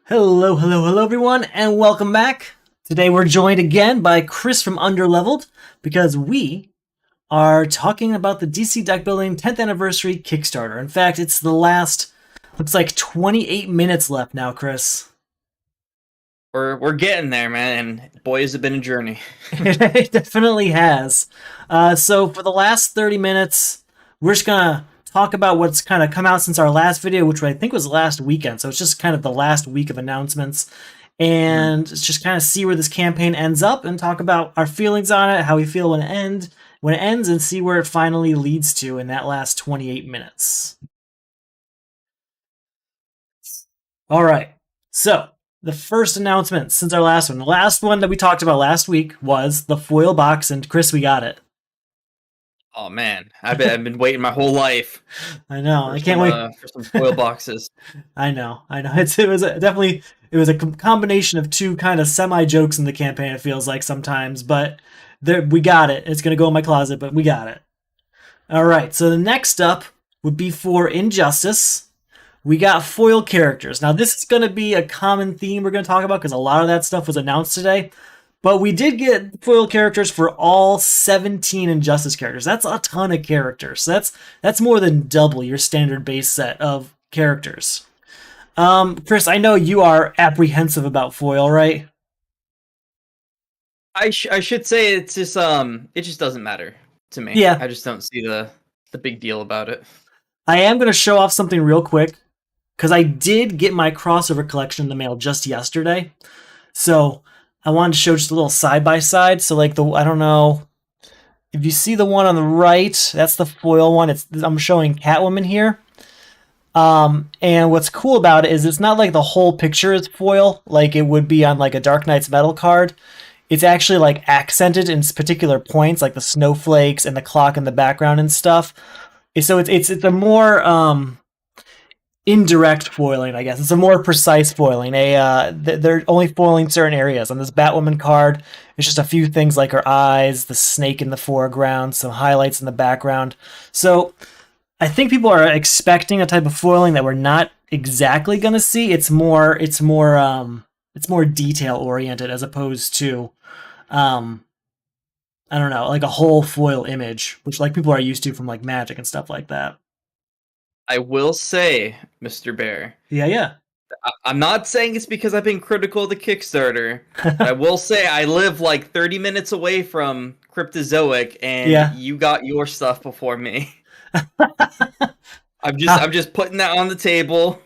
Hello, hello, hello, everyone, and welcome back. Today we're joined again by Chris from Underleveled because we are talking about the DC Deck Building 10th Anniversary Kickstarter. In fact, it's the last, looks like 28 minutes left now, Chris. We're getting there, man, and boy, has it been a journey. It definitely has. So for the last 30 minutes, we're just gonna talk about what's kind of come out since our last video, which I think was last weekend. So it's just kind of the last week of announcements, and just kind of see where this campaign ends up and talk about our feelings on it, how we feel when it ends, and see where it finally leads to in that last 28 minutes. All right, so the first announcement since our last one. The last one that we talked about last week was the foil box, and Chris, we got it. Oh man, I've been waiting my whole life. I know. I can't wait for some foil boxes. I know. It was a combination of two kind of semi jokes in the campaign. It feels like sometimes, but we got it. It's gonna go in my closet, but we got it. All right. So the next up would be for Injustice. We got foil characters. Now, this is going to be a common theme we're going to talk about because a lot of that stuff was announced today. But we did get foil characters for all 17 Injustice characters. That's a ton of characters. That's more than double your standard base set of characters. Chris, I know you are apprehensive about foil, right? I should say it's just it just doesn't matter to me. Yeah. I just don't see the big deal about it. I am going to show off something real quick because I did get my crossover collection in the mail just yesterday. So I wanted to show just a little side-by-side. So like I don't know if you see the one on the right, that's the foil one. I'm showing Catwoman here. And what's cool about it is it's not like the whole picture is foil like it would be on like a Dark Knight's Metal card. It's actually like accented in particular points, like the snowflakes and the clock in the background and stuff. So it's a more indirect foiling, I guess. It's a more precise foiling. They're only foiling certain areas. On this Batwoman card, it's just a few things like her eyes, the snake in the foreground, some highlights in the background. So I think people are expecting a type of foiling that we're not exactly going to see. It's more detail oriented as opposed to I don't know, like a whole foil image, which like people are used to from like Magic and stuff like that. I will say, Mr. Bear. Yeah. I'm not saying it's because I've been critical of the Kickstarter. I will say I live like 30 minutes away from Cryptozoic, and you got your stuff before me. I'm just putting that on the table.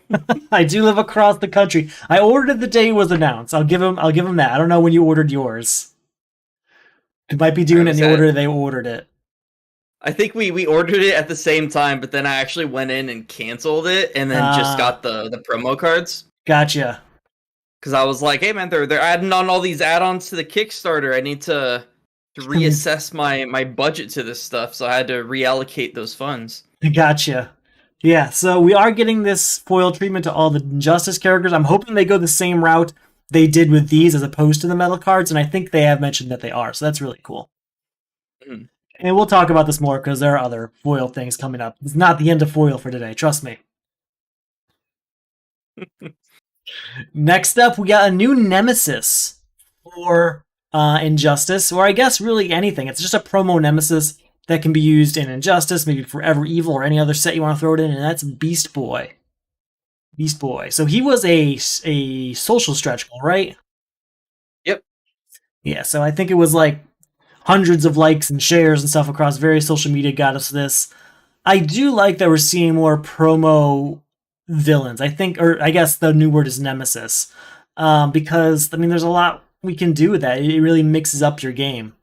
I do live across the country. I ordered it the day it was announced. I'll give him that. I don't know when you ordered yours. It might be doing it in the order they ordered it. I think we ordered it at the same time, but then I actually went in and canceled it, and then just got the promo cards. Gotcha. Because I was like, hey man, they're adding on all these add-ons to the Kickstarter. I need to reassess my budget to this stuff, so I had to reallocate those funds. Gotcha. Yeah, so we are getting this foil treatment to all the Injustice characters. I'm hoping they go the same route they did with these as opposed to the metal cards, and I think they have mentioned that they are, so that's really cool. Mm. And we'll talk about this more because there are other foil things coming up. It's not the end of foil for today, trust me. Next up, we got a new nemesis for Injustice, or I guess really anything. It's just a promo nemesis that can be used in Injustice, maybe Forever Evil or any other set you want to throw it in, and that's Beast Boy. Beast Boy. So he was a social stretch goal, right? Yep. Yeah, so I think it was like hundreds of likes and shares and stuff across various social media got us this. I do like that we're seeing more promo villains. I think, or I guess the new word is nemesis, because I mean, there's a lot we can do with that. It really mixes up your game.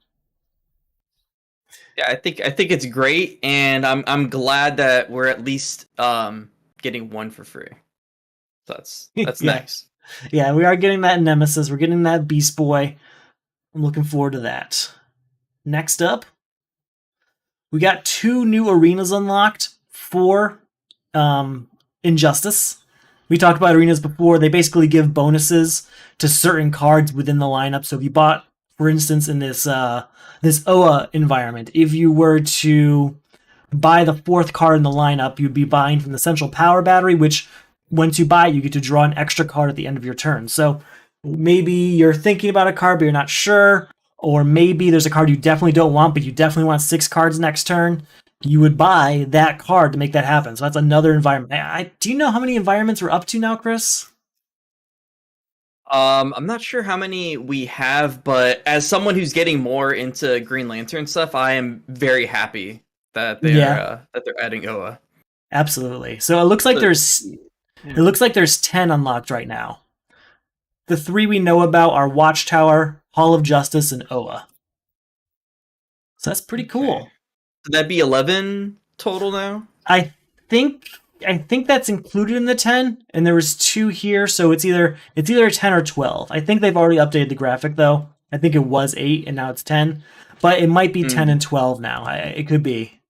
Yeah, I think it's great, and I'm glad that we're at least getting one for free. So that's nice. Yeah, we are getting that nemesis. We're getting that Beast Boy. I'm looking forward to that. Next up, we got 2 new arenas unlocked for Injustice. We talked about arenas before. They basically give bonuses to certain cards within the lineup. So if you bought, for instance, in this OA environment, if you were to buy the 4th card in the lineup, you'd be buying from the Central Power Battery, which once you buy it, you get to draw an extra card at the end of your turn. So maybe you're thinking about a card, but you're not sure. Or maybe there's a card you definitely don't want, but you definitely want 6 cards next turn. You would buy that card to make that happen. So that's another environment. Do you know how many environments we're up to now, Chris? I'm not sure how many we have, but as someone who's getting more into Green Lantern stuff, I am very happy that they're adding Oa. Absolutely. So it looks like there's 10 unlocked right now. The 3 we know about are Watchtower, Hall of Justice, and Oa. So that's pretty cool. Would that be 11 total now? I think that's included in the 10, and there was 2 here, so it's either 10 or 12. I think they've already updated the graphic though. I think it was 8 and now it's 10, but it might be 10 and 12 now. It could be.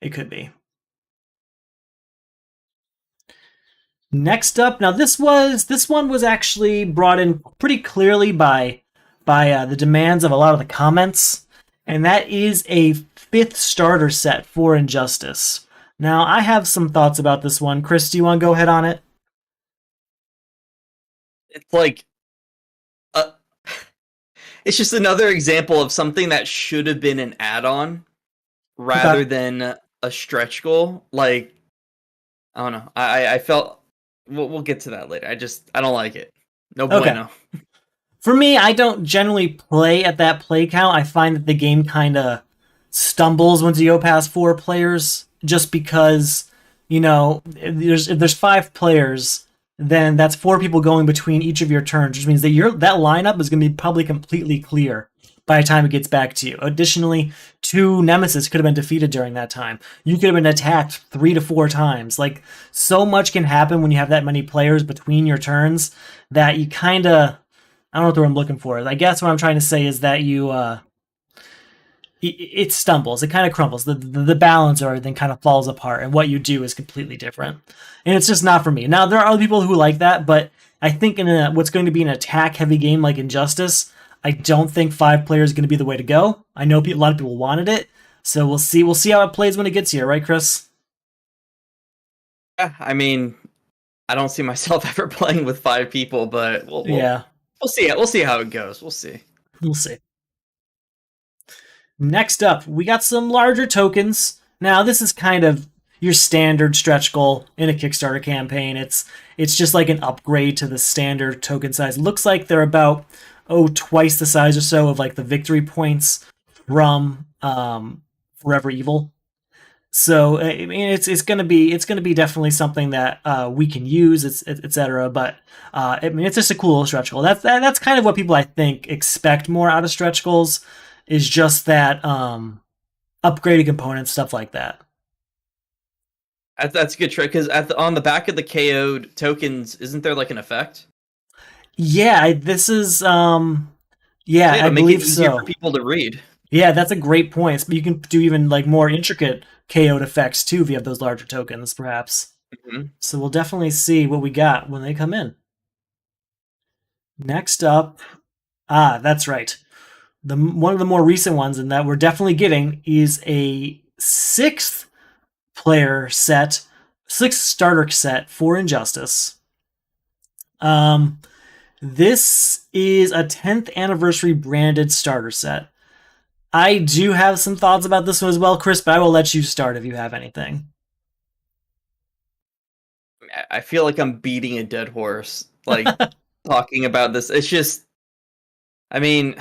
Next up, now this one was actually brought in pretty clearly by the demands of a lot of the comments, and that is a 5th starter set for Injustice. Now, I have some thoughts about this one. Chris, do you want to go ahead on it? It's like, it's just another example of something that should have been an add-on rather than a stretch goal. Like, I don't know. I felt we'll get to that later. I don't like it. No bueno. For me, I don't generally play at that play count. I find that the game kind of stumbles once you go past 4 players, just because, if there's 5 players, then that's 4 people going between each of your turns, which means that that lineup is going to be probably completely clear by the time it gets back to you. Additionally, 2 Nemesis could have been defeated during that time. You could have been attacked 3 to 4 times. Like, so much can happen when you have that many players between your turns that you kind of... I don't know what the word I'm looking for. I guess what I'm trying to say is that it stumbles. It kind of crumbles. The balance or everything kind of falls apart, and what you do is completely different. And it's just not for me. Now, there are other people who like that, but I think in what's going to be an attack-heavy game like Injustice, I don't think 5 players is going to be the way to go. I know a lot of people wanted it, so we'll see. We'll see how it plays when it gets here, right, Chris? Yeah, I mean, I don't see myself ever playing with 5 people, but we'll see. We'll see how it goes. We'll see. Next up, we got some larger tokens. Now, this is kind of your standard stretch goal in a Kickstarter campaign. It's just like an upgrade to the standard token size. It looks like they're about twice the size or so of like the victory points from Forever Evil. So I mean, it's gonna be definitely something that we can use, etc. But I mean, it's just a cool stretch goal. That's kind of what people I think expect more out of stretch goals, is just that upgraded components, stuff like that. That's a good trick, because on the back of the KO'd tokens, isn't there like an effect? Yeah, this is I believe make it easier so. For people to read. Yeah, that's a great point. You can do even like more intricate KO'd effects too if you have those larger tokens, perhaps. Mm-hmm. So we'll definitely see what we got when they come in. Next up, that's right. One of the more recent ones, and that we're definitely getting, is a 6th player set, 6th starter set for Injustice. This is a 10th anniversary branded starter set. I do have some thoughts about this one as well, Chris, but I will let you start if you have anything. I feel like I'm beating a dead horse, like talking about this. It's just, I mean,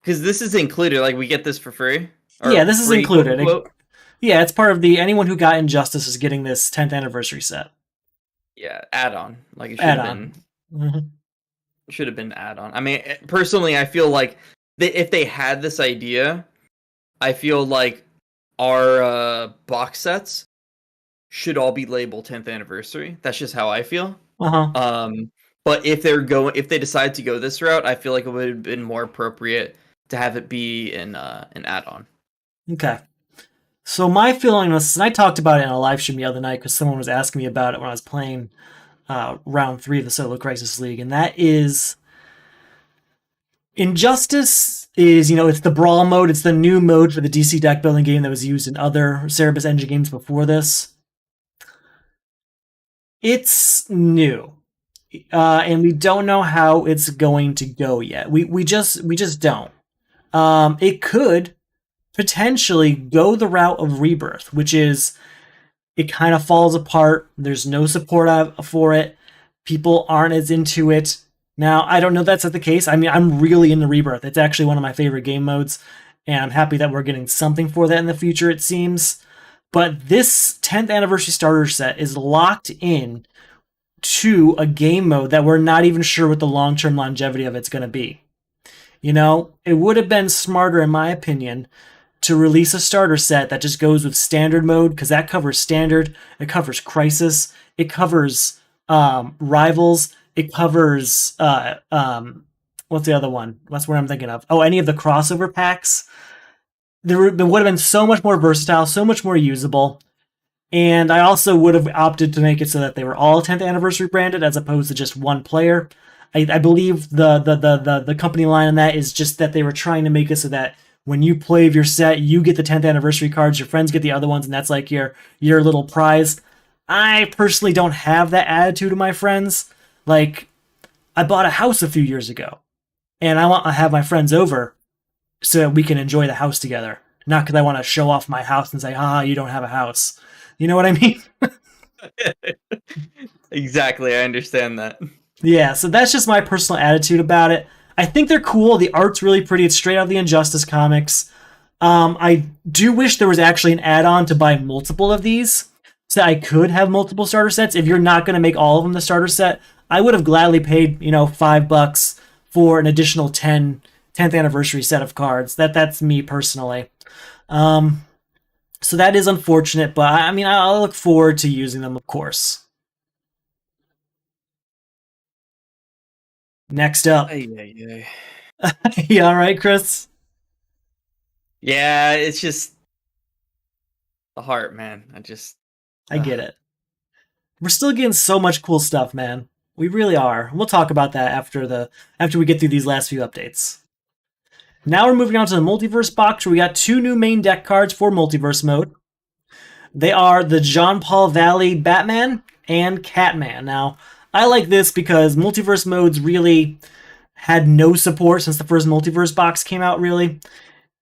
because this is included. Like, we get this for free. Yeah, this is included. Yeah, it's part of anyone who got Injustice is getting this 10th anniversary set. Yeah, add-on. Like, it should have been. Mm-hmm. Should have been add-on. I mean, personally, I feel like if they had this idea, I feel like our box sets should all be labeled 10th anniversary. That's just how I feel. But if they decide to go this route, I feel like it would have been more appropriate to have it be an add-on. Okay. So my feeling was, and I talked about it in a live stream the other night because someone was asking me about it when I was playing round 3 of the Solo Crisis League, and that is Injustice is, it's the Brawl mode. It's the new mode for the DC deck building game that was used in other Cerebus engine games before this. It's new. And we don't know how it's going to go yet. We just don't. It could potentially go the route of Rebirth, which is it kind of falls apart. There's no support for it. People aren't as into it. Now, I don't know if that's the case. I mean, I'm really into Rebirth. It's actually one of my favorite game modes, and I'm happy that we're getting something for that in the future, it seems. But this 10th anniversary starter set is locked in to a game mode that we're not even sure what the long-term longevity of it's going to be. You know, it would have been smarter, in my opinion, to release a starter set that just goes with standard mode, because that covers standard, it covers crisis, it covers rivals, it covers what's the other one? That's what I'm thinking of. Oh, any of the crossover packs. There would have been so much more versatile, so much more usable. And I also would have opted to make it so that they were all 10th anniversary branded as opposed to just one player. I believe the company line on that is just that they were trying to make it so that when you play with your set, you get the 10th anniversary cards, your friends get the other ones, and that's like your little prize. I personally don't have that attitude of my friends. Like, I bought a house a few years ago, and I want to have my friends over so that we can enjoy the house together. Not because I want to show off my house and say, you don't have a house. You know what I mean? Exactly, I understand that. Yeah, so that's just my personal attitude about it. I think they're cool. The art's really pretty. It's straight out of the Injustice comics. I do wish there was actually an add-on to buy multiple of these, so I could have multiple starter sets. If you're not going to make all of them the starter set, I would have gladly paid, $5 for an additional 10th anniversary set of cards. That's me personally. So that is unfortunate, but I mean, I'll look forward to using them, of course. Next up. Ay. You all right, Chris? Yeah, it's just the heart, man. I get it. We're still getting so much cool stuff, man. We really are. We'll talk about that after we get through these last few updates. Now we're moving on to the Multiverse Box, where we got 2 new main deck cards for Multiverse mode. They are the John Paul Valley Batman and Catman. Now, I like this because Multiverse modes really had no support since the first Multiverse Box came out, really.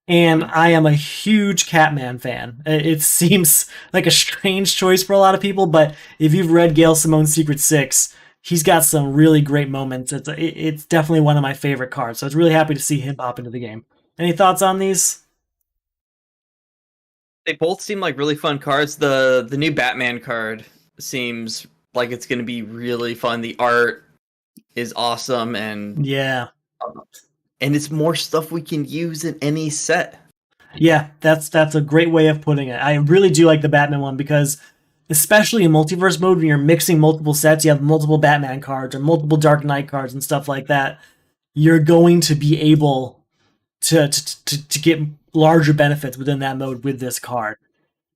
And I am a huge Catman fan. It seems like a strange choice for a lot of people, but if you've read Gail Simone's Secret Six, he's got some really great moments. It's definitely one of my favorite cards, so I was really happy to see him pop into the game. Any thoughts on these? They both seem like really fun cards. The new Batman card seems like it's going to be really fun. The art is awesome, and yeah, and it's more stuff we can use in any set. Yeah, that's a great way of putting it. I really do like the Batman one because, especially in multiverse mode, when you're mixing multiple sets, you have multiple Batman cards or multiple Dark Knight cards and stuff like that. You're going to be able to get larger benefits within that mode with this card.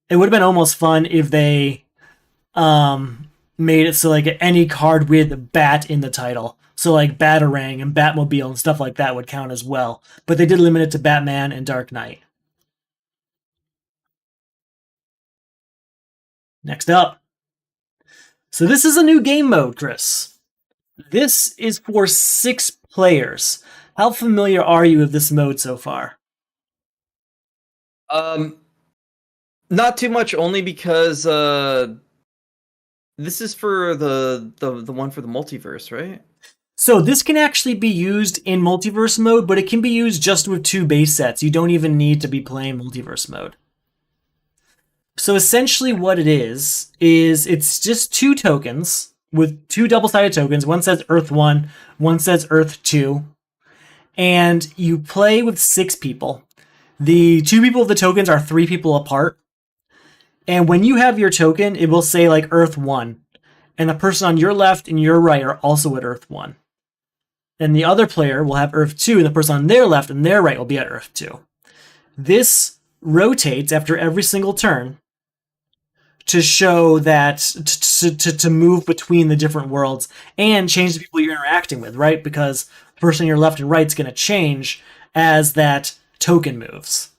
It would have been almost fun if they made it so like any card with Bat in the title, so like Batarang and Batmobile and stuff like that would count as well. But they did limit it to Batman and Dark Knight. Next up. So this is a new game mode, Chris. This is for 6 players. How familiar are you with this mode so far? Not too much, only because this is for the one for the multiverse, right? So this can actually be used in multiverse mode, but it can be used just with 2 base sets. You don't even need to be playing multiverse mode. So essentially what it is it's just 2 tokens with 2 double-sided tokens. One says Earth 1, one says Earth 2. And you play with 6 people. The 2 people of the tokens are 3 people apart. And when you have your token, it will say like Earth 1. And the person on your left and your right are also at Earth 1. And the other player will have Earth 2, and the person on their left and their right will be at Earth 2. This rotates after every single turn to show that to move between the different worlds and change the people you're interacting with, right? Because the person on your left and right is going to change as that token moves.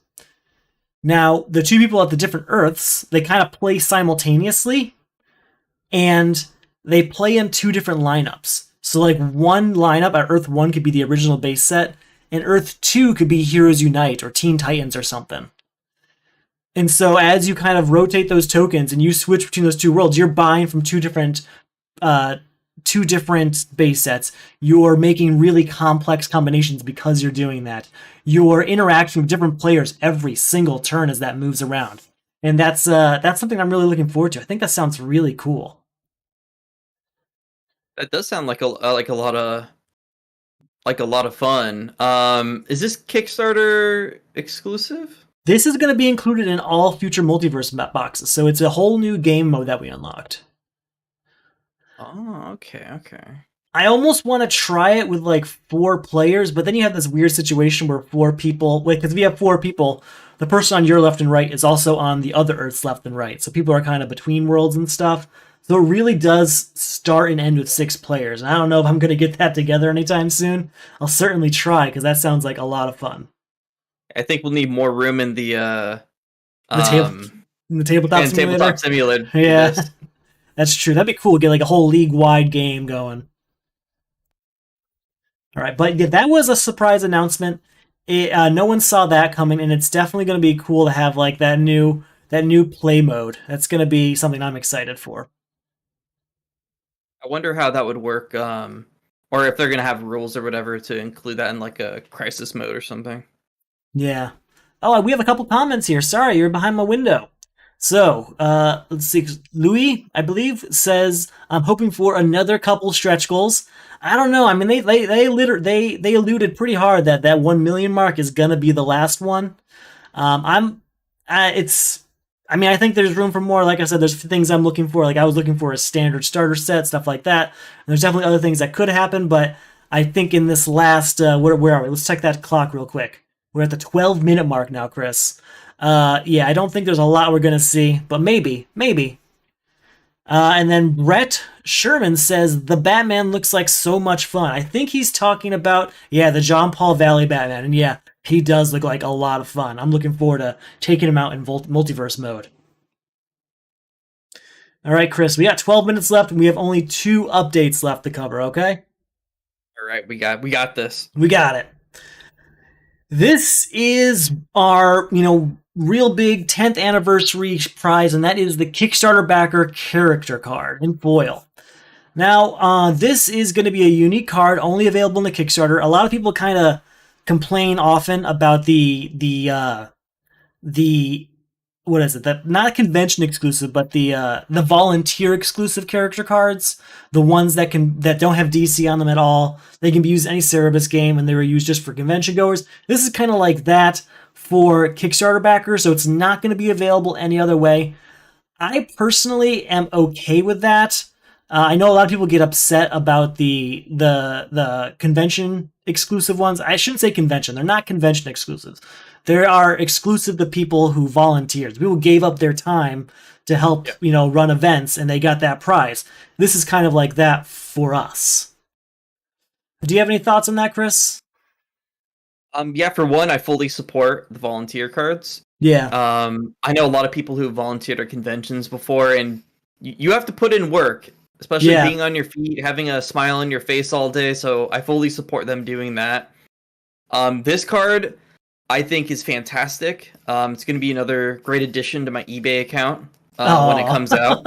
Now, the 2 people at the different Earths, they kind of play simultaneously, and they play in two different lineups. So like one lineup at Earth 1 could be the original base set, and Earth 2 could be Heroes Unite or Teen Titans or something. And so as you kind of rotate those tokens and you switch between those two worlds, you're buying from two different base sets. You're making really complex combinations because you're doing that. You're interacting with different players every single turn as that moves around. And that's something I'm really looking forward to. I think that sounds really cool. That does sound like a lot of fun. Is this Kickstarter exclusive? This is going to be included in all future Multiverse boxes, so it's a whole new game mode that we unlocked. Oh, okay. I almost want to try it with like 4 players, but then you have this weird situation where 4 people, because if you have 4 people, the person on your left and right is also on the other Earth's left and right, so people are kind of between worlds and stuff. So it really does start and end with 6 players. And I don't know if I'm going to get that together anytime soon. I'll certainly try, because that sounds like a lot of fun. I think we'll need more room in the tabletop simulator. Yeah, that's true. That'd be cool. Get like a whole league-wide game going. All right, but yeah, that was a surprise announcement. No one saw that coming, and it's definitely going to be cool to have like that new play mode. That's going to be something I'm excited for. I wonder how that would work, or if they're going to have rules or whatever to include that in like a crisis mode or something. Yeah. Oh, we have a couple comments here. Sorry, you're behind my window. So, let's see. Louis, I believe, says, I'm hoping for another couple stretch goals. I don't know. I mean, they alluded pretty hard that 1 million mark is gonna be the last one. I think there's room for more. Like I said, there's things I'm looking for. Like I was looking for a standard starter set, stuff like that. And there's definitely other things that could happen, but I think in this last, where are we? Let's check that clock real quick. We're at the 12-minute mark now, Chris. Yeah, I don't think there's a lot we're going to see, but maybe. And then Brett Sherman says, the Batman looks like so much fun. I think he's talking about, the John Paul Valley Batman. And yeah, he does look like a lot of fun. I'm looking forward to taking him out in multiverse mode. All right, Chris, we got 12 minutes left, and we have only 2 updates left to cover, okay? All right, we got this. We got it. This is our, real big 10th anniversary prize, and that is the Kickstarter backer character card in foil. Now, this is going to be a unique card, only available in the Kickstarter. A lot of people kind of complain often about the what is it? Not a convention exclusive, but the volunteer exclusive character cards, the ones that don't have DC on them at all. They can be used in any Cerebus game, and they were used just for convention goers. This is kind of like that for Kickstarter backers, so it's not going to be available any other way. I personally am okay with that. I know a lot of people get upset about the convention exclusive ones. I shouldn't say convention; they're not convention exclusives. They are exclusive to people who volunteered. People gave up their time to help, run events, and they got that prize. This is kind of like that for us. Do you have any thoughts on that, Chris? Yeah, for one, I fully support the volunteer cards. Yeah. I know a lot of people who volunteered at conventions before, and you have to put in work, especially being on your feet, having a smile on your face all day. So I fully support them doing that. This card, I think, is fantastic. It's going to be another great addition to my eBay account when it comes out.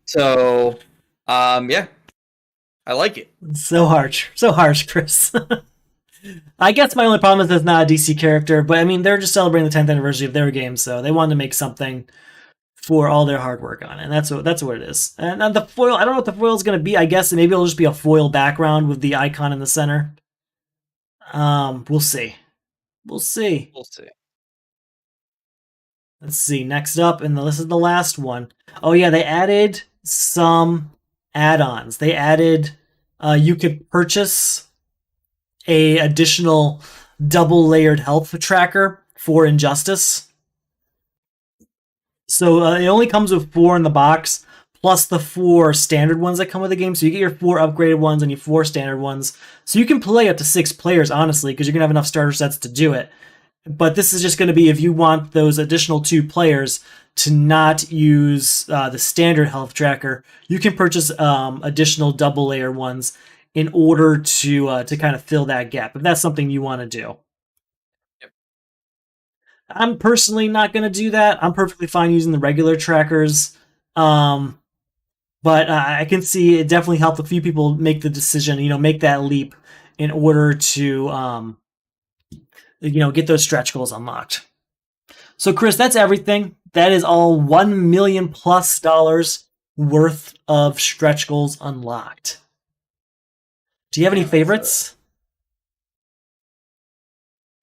So, yeah, I like it. So harsh, Chris. I guess my only problem is it's not a DC character, but I mean, they're just celebrating the 10th anniversary of their game, so they wanted to make something for all their hard work on it, and that's what it is. And the foil, I don't know what the foil is going to be. I guess maybe it'll just be a foil background with the icon in the center. We'll see. Let's see. Next up, and this is the last one. Oh yeah, they added some add-ons. They added, you could purchase a additional double-layered health tracker for Injustice. So it only comes with 4 in the box, plus the 4 standard ones that come with the game. So you get your 4 upgraded ones and your 4 standard ones. So you can play up to 6 players, honestly, because you're going to have enough starter sets to do it. But this is just going to be if you want those additional 2 players to not use the standard health tracker, you can purchase additional double layer ones in order to kind of fill that gap if that's something you want to do. Yep. I'm personally not going to do that. I'm perfectly fine using the regular trackers. But I can see it definitely helped a few people make the decision, make that leap in order to, get those stretch goals unlocked. So, Chris, that's everything. That is all $1 million plus worth of stretch goals unlocked. Do you have any favorites?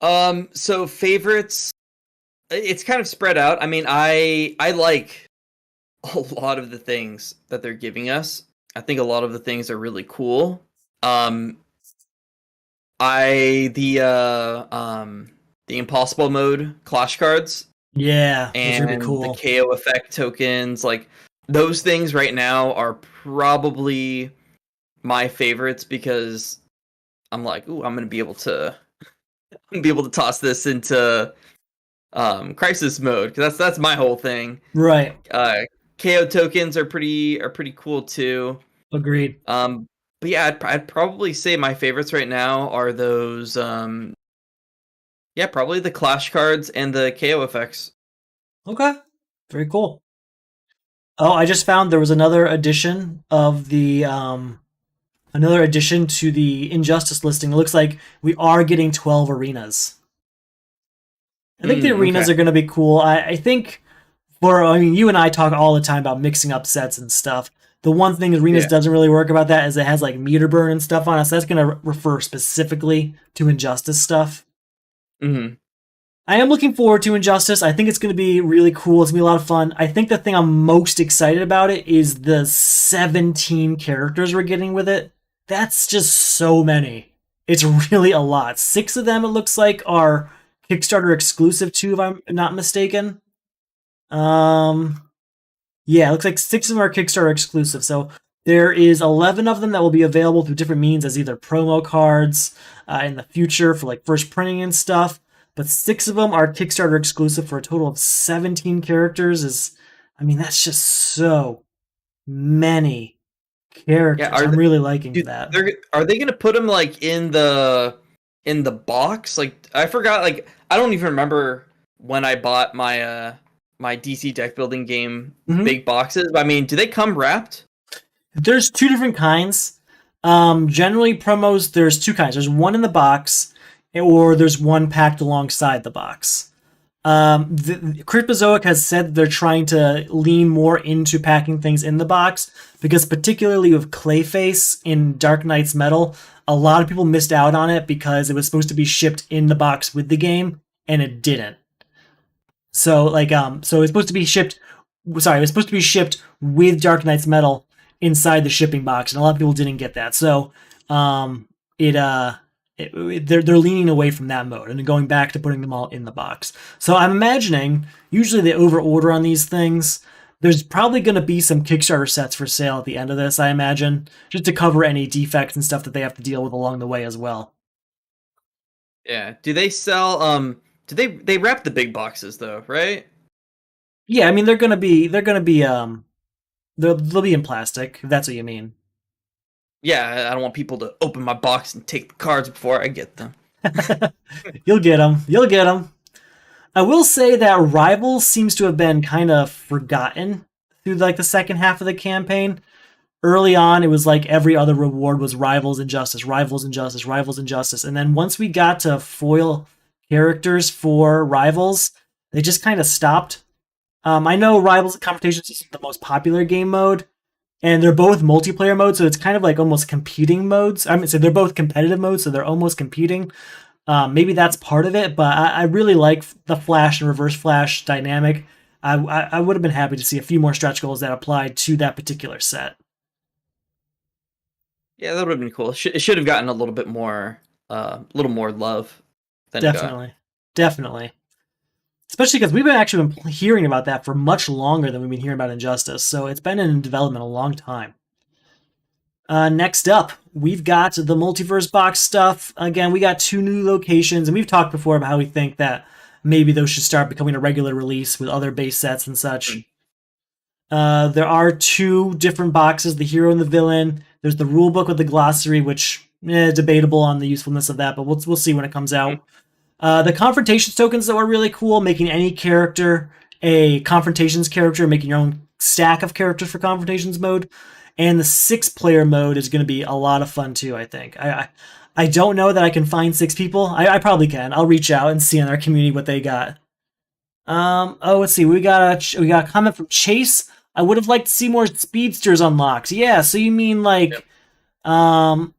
So favorites, it's kind of spread out. I mean, I like a lot of the things that they're giving us. I think a lot of the things are really cool. The impossible mode clash cards. Yeah, those and are really cool. The KO effect tokens, like those things right now are probably my favorites because I'm like, ooh, I'm gonna be able to toss this into crisis mode because that's my whole thing. Right. KO tokens are pretty cool too. Agreed. But yeah, I'd probably say my favorites right now are those. Yeah, probably the clash cards and the KO effects. Okay. Very cool. Oh, I just found there was another addition of the another addition to the Injustice listing. It looks like we are getting 12 arenas. I think the arenas are going to be cool. I think you and I talk all the time about mixing up sets and stuff. The one thing arenas doesn't really work about that is it has like meter burn and stuff on it. So that's going to refer specifically to Injustice stuff. Mm-hmm. I am looking forward to Injustice. I think it's going to be really cool. It's going to be a lot of fun. I think the thing I'm most excited about it is the 17 characters we're getting with it. That's just so many. It's really a lot. 6 of them, it looks like, are Kickstarter exclusive too, if I'm not mistaken. Yeah, it looks like 6 of them are Kickstarter exclusive. So there is 11 of them that will be available through different means as either promo cards in the future for like first printing and stuff. But 6 of them are Kickstarter exclusive for a total of 17 characters. That's just so many characters. Yeah, I'm really liking that. Are they going to put them like in the box? Like I forgot. Like I don't even remember when I bought my my DC deck building game big boxes. I mean, do they come wrapped? There's 2 different kinds. Generally, promos, there's 2 kinds. There's one in the box, or there's one packed alongside the box. Cryptozoic has said they're trying to lean more into packing things in the box because particularly with Clayface in Dark Knight's Metal, a lot of people missed out on it because it was supposed to be shipped in the box with the game and it didn't. So so it's supposed to be shipped. Sorry, it was supposed to be shipped with Dark Knight's Metal inside the shipping box, and a lot of people didn't get that. So they're leaning away from that mode and going back to putting them all in the box. So I'm imagining usually they overorder on these things. There's probably going to be some Kickstarter sets for sale at the end of this, I imagine, just to cover any defects and stuff that they have to deal with along the way as well. Yeah. Do they sell? Do they wrap the big boxes though? Right? Yeah, I mean they'll be in plastic, if that's what you mean. Yeah, I don't want people to open my box and take the cards before I get them. You'll get them. I will say that Rivals seems to have been kind of forgotten through like the second half of the campaign. Early on, it was like every other reward was Rivals Injustice, Rivals Injustice, Rivals Injustice. And then once we got to foil characters for Rivals, they just kind of stopped. I know Rivals Confrontations is the most popular game mode, and they're both multiplayer modes, so it's kind of like almost competing modes. So they're both competitive modes, so they're almost competing. Maybe that's part of it, but I really like the Flash and Reverse Flash dynamic. I would have been happy to see a few more stretch goals that applied to that particular set. Yeah, that would have been cool. It should have gotten a little bit more, love. Than Definitely. Especially because we've actually been hearing about that for much longer than we've been hearing about Injustice, so it's been in development a long time. Next up, we've got the Multiverse Box stuff. Again, we got 2 new locations, and we've talked before about how we think that maybe those should start becoming a regular release with other base sets and such. There are 2 different boxes, the hero and the villain. There's the rule book with the glossary, which debatable on the usefulness of that, but we'll see when it comes out. The confrontations tokens that were really cool, making any character a confrontations character, making your own stack of characters for confrontations mode. And the 6-player mode is going to be a lot of fun too, I think. I don't know that I can find 6 people. I probably can. I'll reach out and see in our community what they got. Let's see. We got a comment from Chase. I would have liked to see more speedsters unlocked. Yeah, so you mean like yep.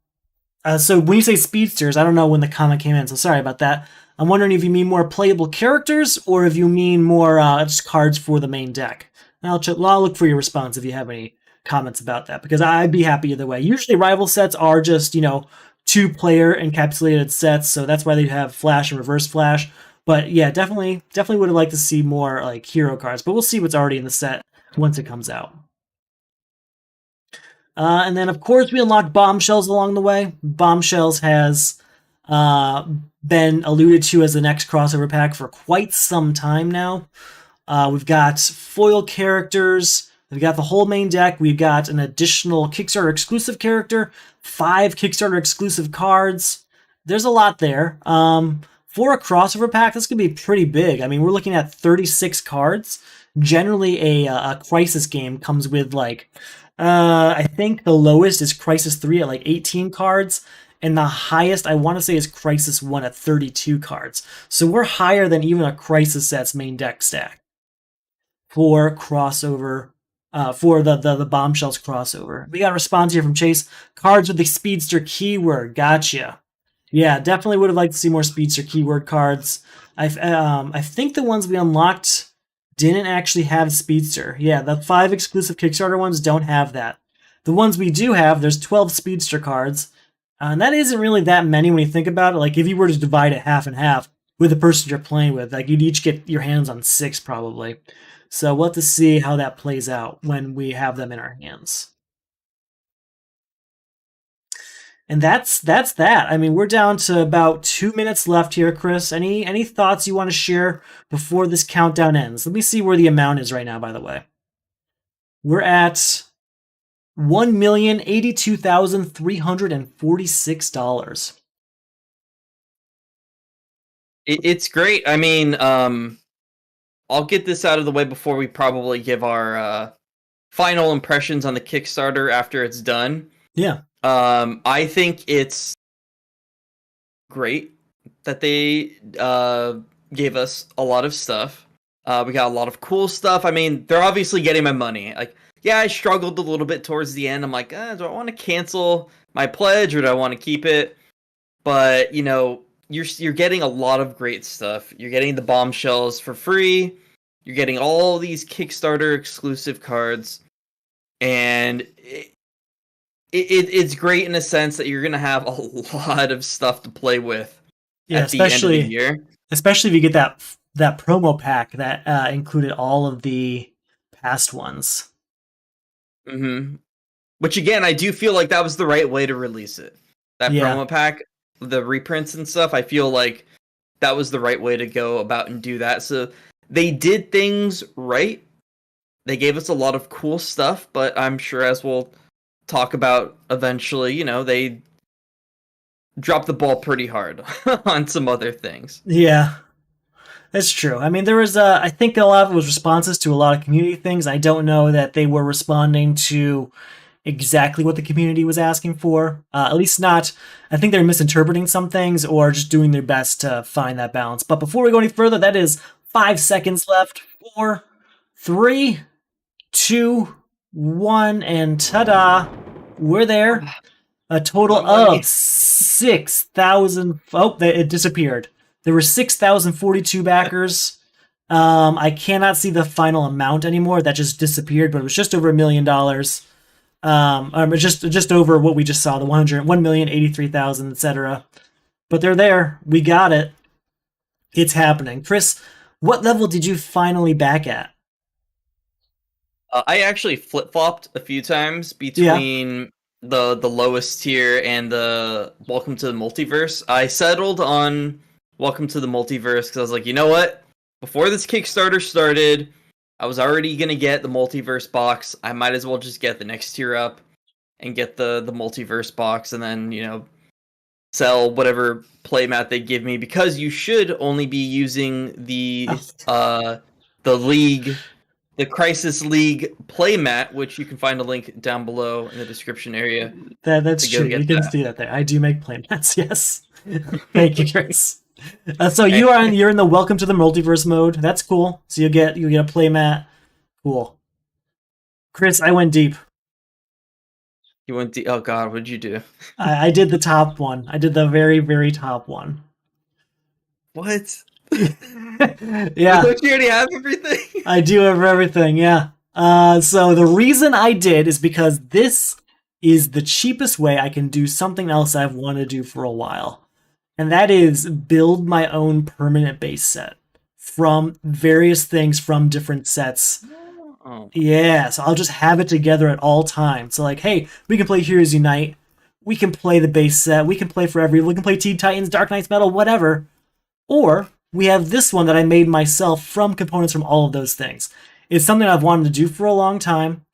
So when you say speedsters, I don't know when the comment came in, so sorry about that. I'm wondering if you mean more playable characters or if you mean more just cards for the main deck. And I'll look for your response if you have any comments about that, because I'd be happy either way. Usually rival sets are just, 2-player encapsulated sets, so that's why they have flash and reverse flash. But yeah, definitely would have liked to see more like hero cards, but we'll see what's already in the set once it comes out. And then, of course, we unlocked Bombshells along the way. Bombshells has been alluded to as the next crossover pack for quite some time now. We've got foil characters. We've got the whole main deck. We've got an additional Kickstarter exclusive character, 5 Kickstarter exclusive cards. There's a lot there. For a crossover pack, this could be pretty big. I mean, we're looking at 36 cards. Generally, a Crisis game comes with like, I think the lowest is Crisis 3 at like 18 cards, and the highest I want to say is Crisis 1 at 32 cards. So we're higher than even a Crisis set's main deck stack for crossover. For the Bombshells crossover. We got a response here from Chase. Cards with the Speedster keyword. Gotcha. Yeah, definitely would have liked to see more Speedster keyword cards. I think the ones we unlocked didn't actually have Speedster. Yeah, the 5 exclusive Kickstarter ones don't have that. The ones we do have, there's 12 Speedster cards. And that isn't really that many when you think about it. Like, if you were to divide it half and half with the person you're playing with, like, you'd each get your hands on 6 probably. So we'll have to see how that plays out when we have them in our hands. And that's that. I mean, we're down to about 2 minutes left here, Chris. Any thoughts you want to share before this countdown ends? Let me see where the amount is right now, by the way. We're at $1,082,346. It's great. I mean, I'll get this out of the way before we probably give our final impressions on the Kickstarter after it's done. Yeah. I think it's great that they gave us a lot of stuff. We got a lot of cool stuff. I mean, they're obviously getting my money. Like, yeah, I struggled a little bit towards the end. I'm like, do I want to cancel my pledge or do I want to keep it? But, you're getting a lot of great stuff. You're getting the Bombshells for free. You're getting all these Kickstarter exclusive cards. And it's great in a sense that you're going to have a lot of stuff to play with at the end of the year. Especially if you get that promo pack that included all of the past ones. Mm-hmm. Which, again, I do feel like that was the right way to release it. That promo pack, the reprints and stuff, I feel like that was the right way to go about and do that. So they did things right. They gave us a lot of cool stuff, but I'm sure, as we'll talk about eventually, they dropped the ball pretty hard on some other things. Yeah, that's true. I mean, there was, I think a lot of it was responses to a lot of community things. I don't know that they were responding to exactly what the community was asking for. At least not, I think they're misinterpreting some things or just doing their best to find that balance. But before we go any further, that is 5 seconds left. 4, 3, 2, 1, and ta-da! We're there. A total of 6,000. Oh, it disappeared. There were 6,042 backers. I cannot see the final amount anymore. That just disappeared, but it was just over $1 million. Just over what we just saw, the 1,083,000, etc. But they're there. We got it. It's happening. Chris, what level did you finally back at? I actually flip-flopped a few times between the lowest tier and the Welcome to the Multiverse. I settled on Welcome to the Multiverse because I was like, you know what? Before this Kickstarter started, I was already gonna get the Multiverse box. I might as well just get the next tier up and get the Multiverse box, and then sell whatever playmat they give me, because you should only be using the League, the Crisis League playmat, which you can find a link down below in the description area. That's true. You can see that there. I do make playmats. Yes. Thank you, Chris. So you're in the Welcome to the Multiverse mode. That's cool. So you get a playmat. Cool. Chris, I went deep. You went deep. Oh God, what did you do? I did the top one. I did the very, very top one. What? Yeah. Don't you already have everything? I do have everything. Yeah. So the reason I did is because this is the cheapest way I can do something else I've wanted to do for a while. And that is build my own permanent base set from various things from different sets. Oh. Yeah, so I'll just have it together at all times. So like, hey, we can play Heroes Unite. We can play the base set. We can play Forever. We can play Teen Titans, Dark Knights Metal, whatever. Or we have this one that I made myself from components from all of those things. It's something I've wanted to do for a long time.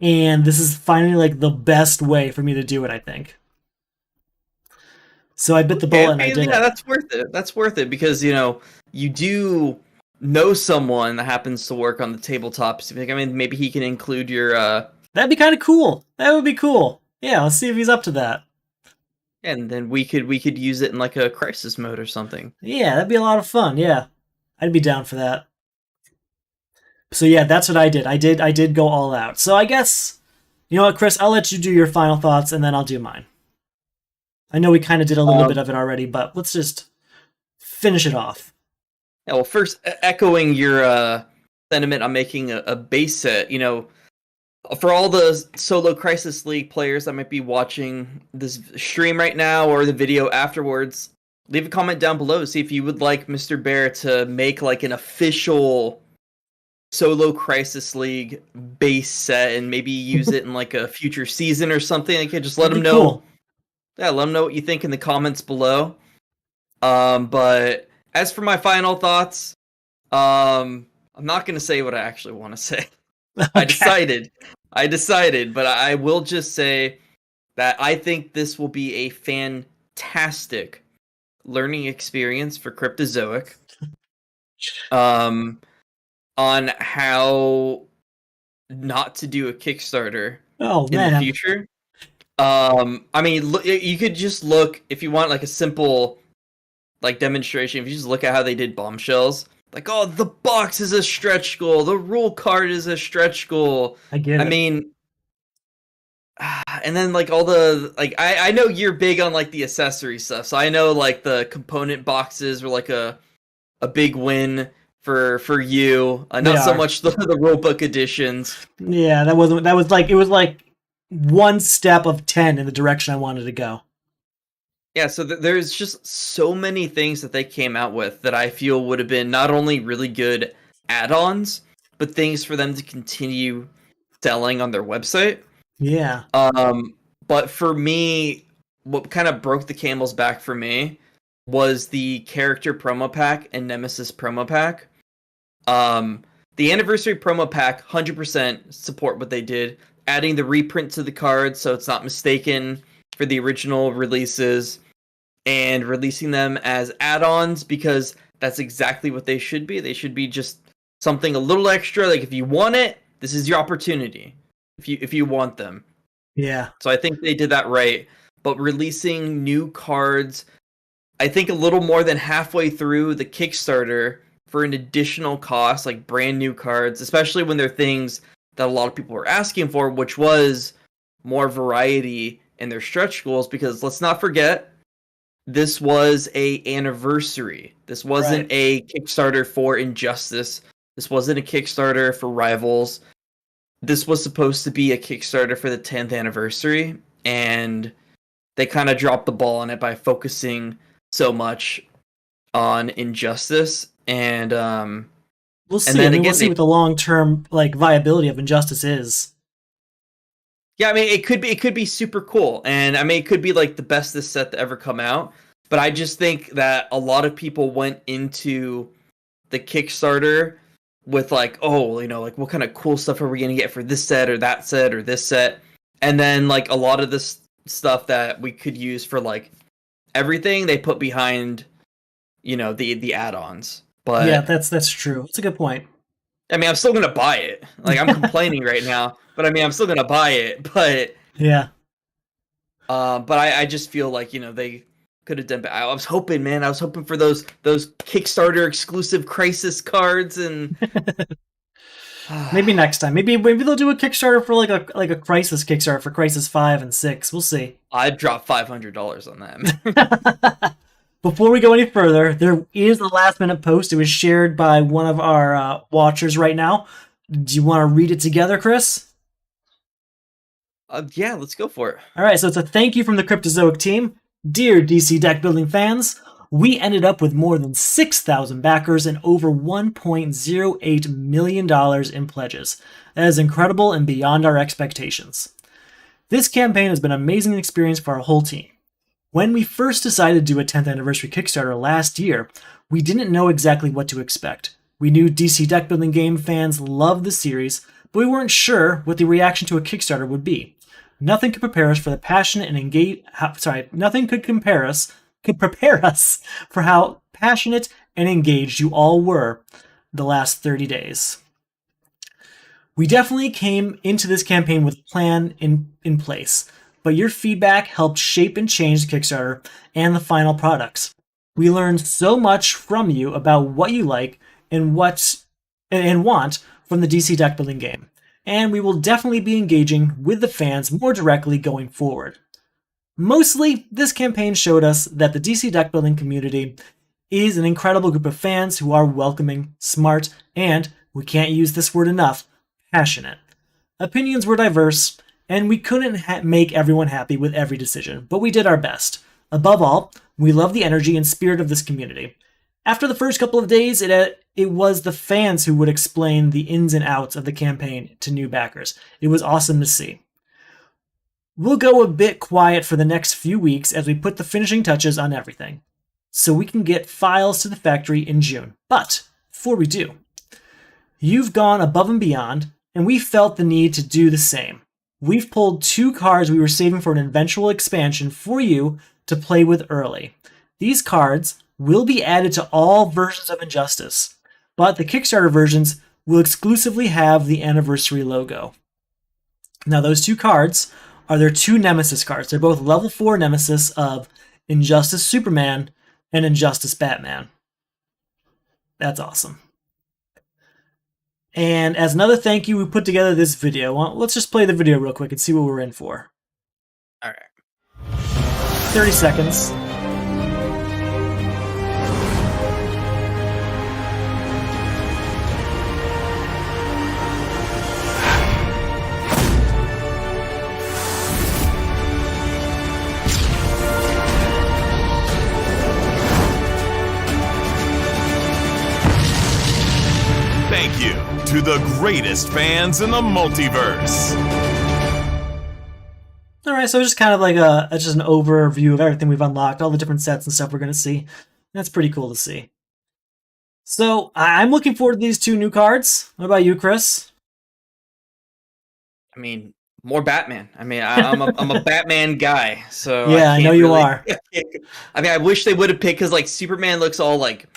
And this is finally like the best way for me to do it, I think. So I bit the bullet and I did it. Yeah, that's worth it. That's worth it because, you do know someone that happens to work on the tabletops. I mean, maybe he can include your... That'd be kind of cool. That would be cool. Yeah, let's see if he's up to that. And then we could use it in like a crisis mode or something. Yeah, that'd be a lot of fun. Yeah, I'd be down for that. So yeah, that's what I did. I did go all out. So I guess, you know what, Chris, I'll let you do your final thoughts and then I'll do mine. I know we kind of did a little bit of it already, but let's just finish it off. Yeah, well, first, echoing your sentiment on making a base set, for all the solo Crisis League players that might be watching this stream right now or the video afterwards, leave a comment down below to see if you would like Mr. Bear to make like an official solo Crisis League base set and maybe use it in like a future season or something. Like, just let him know. Cool. Yeah, let them know what you think in the comments below. But as for my final thoughts, I'm not going to say what I actually want to say. Okay. I decided, but I will just say that I think this will be a fantastic learning experience for Cryptozoic. On how not to do a Kickstarter in the future. I mean, you could just look, if you want like a simple like demonstration, if you just look at how they did Bombshells, like, oh, the box is a stretch goal, the rule card is a stretch goal. I get it. I mean, and then like all the, like, I know you're big on like the accessory stuff, so I know like the component boxes were like a big win for you. Not so much the rulebook editions. Yeah, it was like one step of 10 in the direction I wanted to go. Yeah, so there's just so many things that they came out with that I feel would have been not only really good add-ons, but things for them to continue selling on their website. Yeah. But for me, what kind of broke the camel's back for me was the character promo pack and Nemesis promo pack. The anniversary promo pack, 100% support what they did, adding the reprint to the card so it's not mistaken for the original releases, and releasing them as add-ons, because that's exactly what they should be. They should be just something a little extra. Like, if you want it, this is your opportunity. If you want them. Yeah. So I think they did that right. But releasing new cards, I think a little more than halfway through the Kickstarter for an additional cost, like brand new cards, especially when they're things that a lot of people were asking for, which was more variety in their stretch goals, because let's not forget, this was a anniversary. This wasn't a Kickstarter for Injustice. This wasn't a Kickstarter for Rivals. This was supposed to be a Kickstarter for the 10th anniversary, and they kind of dropped the ball on it by focusing so much on Injustice. And we'll see. We'll see what the long-term like viability of Injustice is. Yeah, I mean, it could be super cool, and I mean, it could be like the bestest set to ever come out. But I just think that a lot of people went into the Kickstarter with like, oh, you know, like what kind of cool stuff are we gonna get for this set or that set or this set, and then like a lot of this stuff that we could use for like everything they put behind, you know, the add-ons. But yeah, that's true. It's a good point. I mean, I'm still gonna buy it. Like, I'm complaining right now, but I mean, I'm still gonna buy it. But Yeah. but I just feel like, you know, they could have done. I was hoping, man. I was hoping for those Kickstarter exclusive Crisis cards, and Maybe next time. Maybe they'll do a Kickstarter for like a Crisis Kickstarter for Crisis 5 and 6. We'll see. I'd drop $500 on that. Before we go any further, there is a last minute post. It was shared by one of our watchers right now. Do you want to read it together, Chris? Yeah, let's go for it. All right, so it's a thank you from the Cryptozoic team. Dear DC deck building fans, we ended up with more than 6,000 backers and over $1.08 million in pledges. That is incredible and beyond our expectations. This campaign has been an amazing experience for our whole team. When we first decided to do a 10th anniversary Kickstarter last year, we didn't know exactly what to expect. We knew DC deck building game fans loved the series, but we weren't sure what the reaction to a Kickstarter would be. Nothing could prepare us for the passionate and nothing could prepare us for how passionate and engaged you all were the last 30 days. We definitely came into this campaign with a plan in place, but your feedback helped shape and change the Kickstarter and the final products. We learned so much from you about what you like and want from the DC deck building game, and we will definitely be engaging with the fans more directly going forward. Mostly, this campaign showed us that the DC deck building community is an incredible group of fans who are welcoming, smart, and, we can't use this word enough, passionate. Opinions were diverse, and we couldn't make everyone happy with every decision, but we did our best. Above all, we love the energy and spirit of this community. After the first couple of days, it was the fans who would explain the ins and outs of the campaign to new backers. It was awesome to see. We'll go a bit quiet for the next few weeks as we put the finishing touches on everything, so we can get files to the factory in June. But before we do, you've gone above and beyond, and we felt the need to do the same. We've pulled 2 cards we were saving for an eventual expansion for you to play with early. These cards will be added to all versions of Injustice, but the Kickstarter versions will exclusively have the anniversary logo. Now, those 2 cards are their 2 Nemesis cards. They're both level 4 Nemesis of Injustice Superman and Injustice Batman. That's awesome. And as another thank you, we put together this video. Well, let's just play the video real quick and see what we're in for. All right. 30 seconds. Thank you to the greatest fans in the multiverse. All right, so just kind of like just an overview of everything we've unlocked, all the different sets and stuff we're going to see. That's pretty cool to see. So I'm looking forward to these 2 new cards. What about you, Chris? I mean, more Batman. I mean, I'm a Batman guy, so yeah, I know you are. I mean, I wish they would have picked, because like Superman looks all like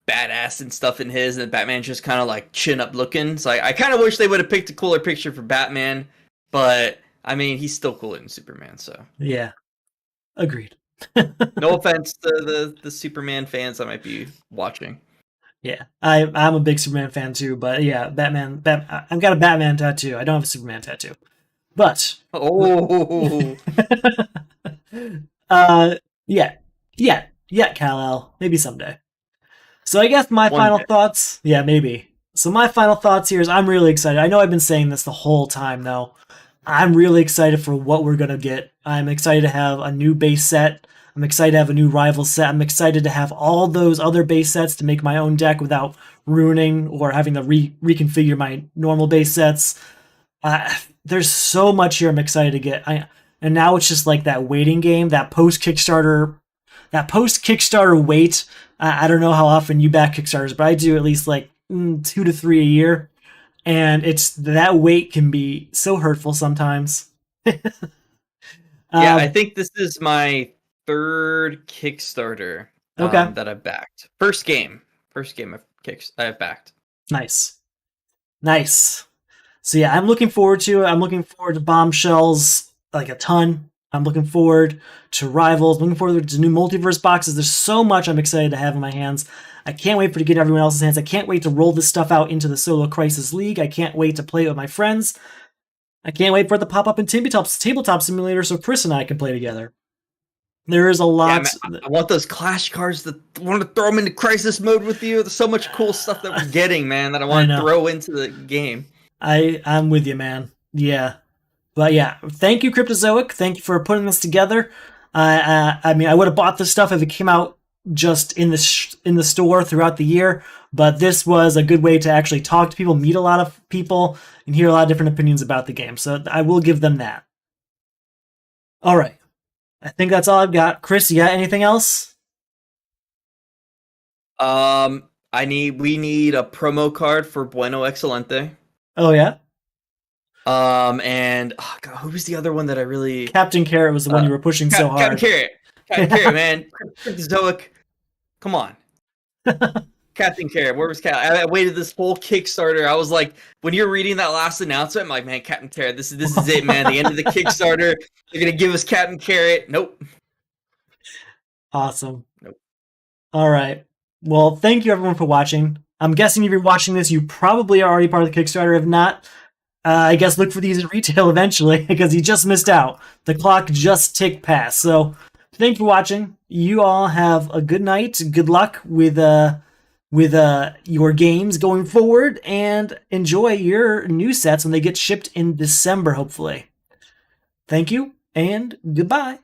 badass and stuff in his, and Batman's just kind of like chin up looking. So I kind of wish they would have picked a cooler picture for Batman, but I mean, he's still cooler than Superman. So yeah, agreed. No offense to the Superman fans that might be watching. Yeah, I'm a big Superman fan too, but yeah, Batman. I've got a Batman tattoo. I don't have a Superman tattoo, but yeah, Kal-El, maybe someday. So I guess my final thoughts, yeah, maybe. So my final thoughts here is I'm really excited. I know I've been saying this the whole time, though. I'm really excited for what we're going to get. I'm excited to have a new base set. I'm excited to have a new rival set. I'm excited to have all those other base sets to make my own deck without ruining or having to reconfigure my normal base sets. There's so much here I'm excited to get. And now it's just like that waiting game, that post Kickstarter wait. I don't know how often you back Kickstarters, but I do at least like 2 to 3 a year, and it's that wait can be so hurtful sometimes. Yeah, I think this is my third Kickstarter that I've backed. First game I've backed. Nice. So yeah, I'm looking forward to it. I'm looking forward to Bombshells like a ton. I'm looking forward to Rivals. I'm looking forward to new Multiverse boxes. There's so much I'm excited to have in my hands. I can't wait for to get everyone else's hands. I can't wait to roll this stuff out into the Solo Crisis League. I can't wait to play it with my friends. I can't wait for it to pop up in Tabletop Simulator so Chris and I can play together. There is a lot. Yeah, I want those Clash cards. I want to throw them into Crisis mode with you. There's so much cool stuff that we're getting, man, that I want to throw into the game. I'm with you, man. Yeah. But yeah, thank you, Cryptozoic. Thank you for putting this together. I mean, I would have bought this stuff if it came out just in the store throughout the year, but this was a good way to actually talk to people, meet a lot of people, and hear a lot of different opinions about the game. So I will give them that. All right. I think that's all I've got. Chris, you got anything else? We need a promo card for Bueno Excelente. Oh yeah. And God, who was the other one that I really? Captain Carrot was the one you were pushing so hard. Captain Carrot, man. Cryptozoic. Come on. Captain Carrot, where was Cat? I waited this whole Kickstarter. I was like, when you're reading that last announcement, I'm like, man, Captain Carrot, this is it, man. The end of the Kickstarter. They're gonna give us Captain Carrot. Nope. Awesome. Nope. All right. Well, thank you everyone for watching. I'm guessing if you're watching this, you probably are already part of the Kickstarter. If not, I guess look for these in retail eventually because you just missed out. The clock just ticked past. So thank you for watching. You all have a good night. Good luck with your games going forward, and enjoy your new sets when they get shipped in December, hopefully. Thank you, and goodbye.